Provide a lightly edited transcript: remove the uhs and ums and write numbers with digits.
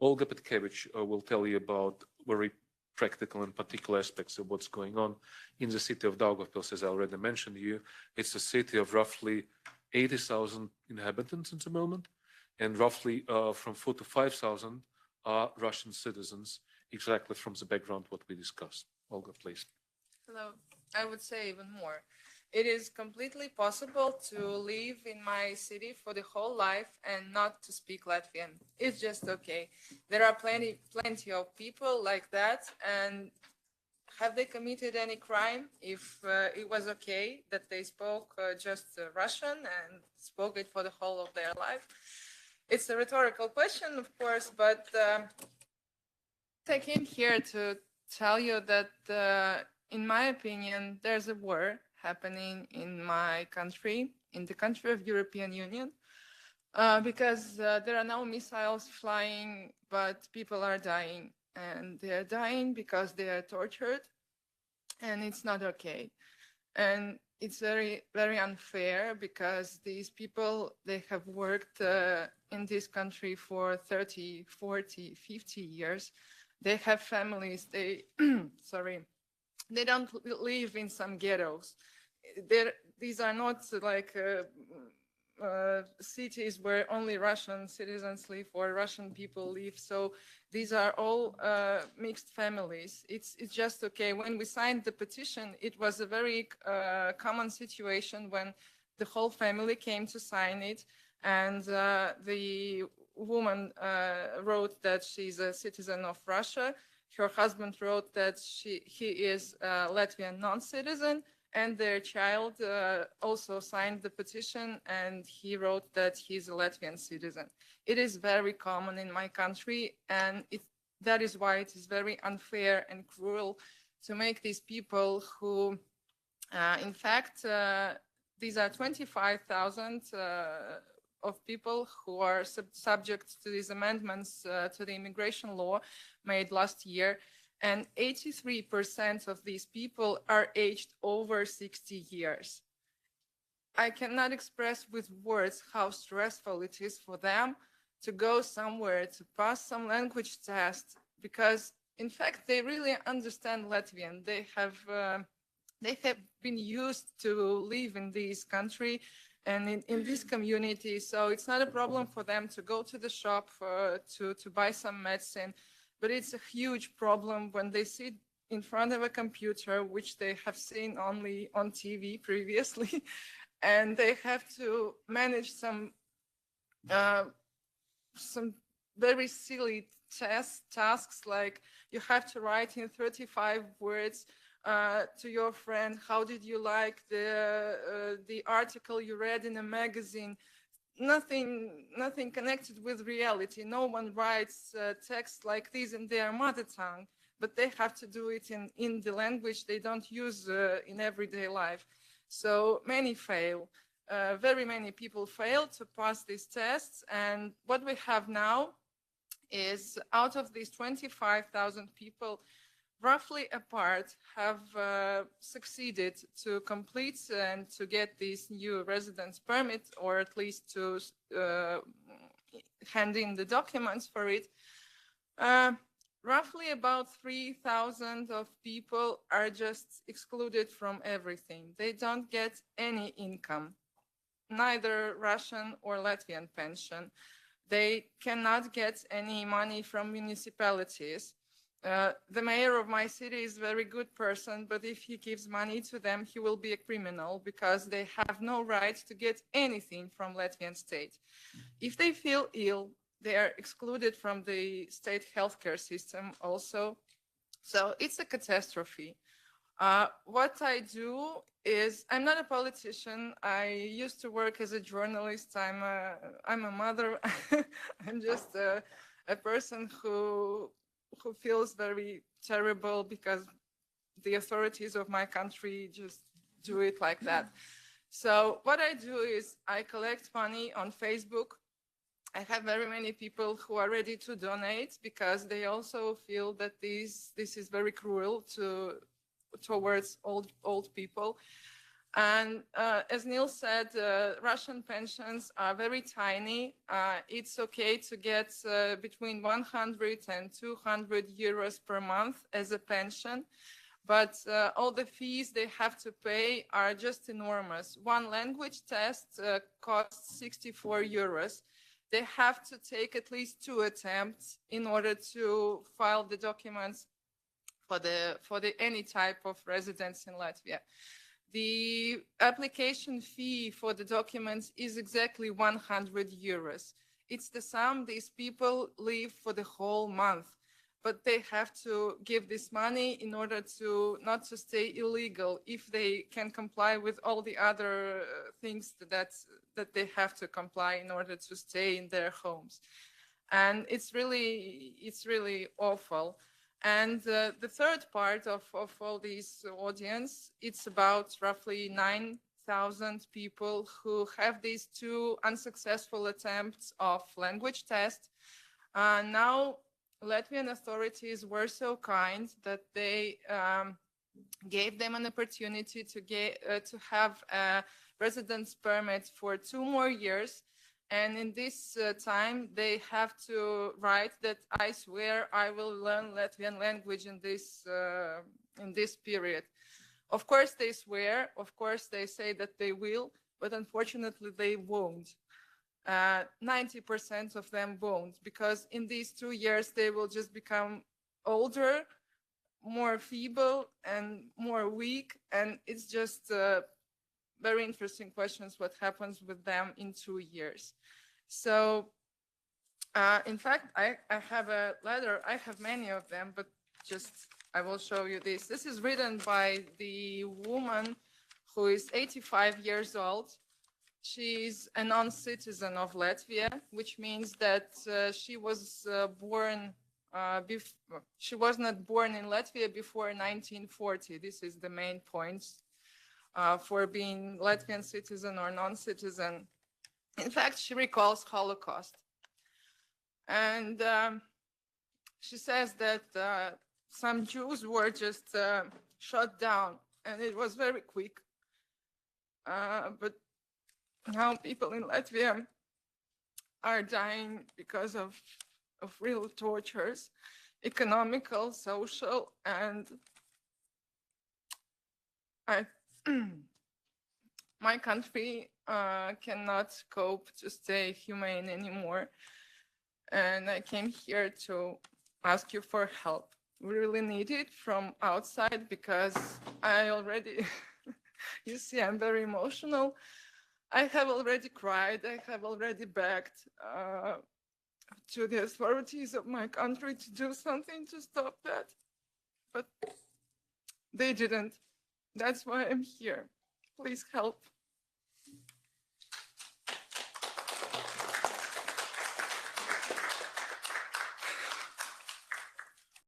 Olga Petkevich will tell you about very practical and particular aspects of what's going on in the city of Daugavpils. As I already mentioned to you, it's a city of roughly 80,000 inhabitants at the moment, and roughly from 4 to 5,000 are Russian citizens, exactly from the background what we discussed. Olga, please. Hello. I would say even more. It is completely possible to live in my city for the whole life and not to speak Latvian. It's just okay. There are plenty of people like that, and have they committed any crime if it was okay that they spoke just Russian and spoke it for the whole of their life? It's a rhetorical question, of course, but I came here to tell you that in my opinion, there's a war happening in my country, in the country of European Union, because there are no missiles flying, but people are dying. And they are dying because they are tortured, and it's not okay. And it's very, very unfair because these people, they have worked in this country for 30, 40, 50 years. They have families, they, sorry, they don't live in some ghettos. These are not like cities where only Russian citizens live or Russian people live. So these are all mixed families. It's just okay. When we signed the petition, it was a very common situation when the whole family came to sign it, and the woman wrote that she's a citizen of Russia. Her husband wrote that he is a Latvian non-citizen, and their child also signed the petition, and he wrote that he's a Latvian citizen. It is very common in my country, and that is why it is very unfair and cruel to make these people who, in fact, these are 25,000 of people who are subject to these amendments to the immigration law made last year, and 83% of these people are aged over 60 years. I cannot express with words how stressful it is for them to go somewhere to pass some language test, because in fact they really understand Latvian. They have been used to live in this country and in this community, so it's not a problem for them to go to the shop to buy some medicine. But it's a huge problem when they sit in front of a computer, which they have seen only on TV previously, and they have to manage some very silly tasks, like you have to write in 35 words to your friend, how did you like the article you read in a magazine? Nothing connected with reality. No one writes text like this in their mother tongue, but they have to do it in the language they don't use in everyday life. So many fail. Very many people fail to pass these tests. And what we have now is, out of these 25,000 people, roughly a part have succeeded to complete and to get this new residence permit, or at least to hand in the documents for it. Roughly about 3,000 of people are just excluded from everything. They don't get any income, neither Russian or Latvian pension. They cannot get any money from municipalities. The mayor of my city is a very good person, but if he gives money to them, he will be a criminal, because they have no right to get anything from Latvian state. If they feel ill, they are excluded from the state healthcare system also. So it's a catastrophe. What I do is, I'm not a politician. I used to work as a journalist. I'm a mother. I'm just a person who feels very terrible because the authorities of my country just do it like that. So what I do is I collect money on Facebook. I have very many people who are ready to donate, because they also feel that this is very cruel towards old people. And as Neil said, Russian pensions are very tiny. It's okay to get between 100 and 200 euros per month as a pension. But all the fees they have to pay are just enormous. One language test costs 64 euros. They have to take at least 2 attempts in order to file the documents for any type of residence in Latvia. The application fee for the documents is exactly 100 euros. It's the sum these people live for the whole month, but they have to give this money in order to not to stay illegal if they can comply with all the other things that they have to comply in order to stay in their homes. And it's really awful. And the third part of all this audience, it's about roughly 9,000 people who have these 2 unsuccessful attempts of language test. Now, Latvian authorities were so kind that they gave them an opportunity to have a residence permit for 2 more years. And in this time, they have to write that I swear I will learn Latvian language in this period. Of course, they swear. Of course, they say that they will, but unfortunately, they won't. 90% of them won't, because in these 2 years, they will just become older, more feeble, and more weak. And it's just very interesting questions what happens with them in 2 years. So in fact, I have a letter. I have many of them, but just I will show you this. This is written by the woman who is 85 years old. She's a non-citizen of Latvia, which means that she was she was not born in Latvia before 1940. This is the main point for being Latvian citizen or non-citizen. In fact, she recalls Holocaust. And she says that some Jews were just shot down, and it was very quick. But now people in Latvia are dying because of real tortures, economical, social, and my country cannot cope to stay humane anymore. And I came here to ask you for help. We really need it from outside because I already, you see, I'm very emotional. I have already cried. I have already begged to the authorities of my country to do something to stop that. But they didn't. That's why I'm here. Please help.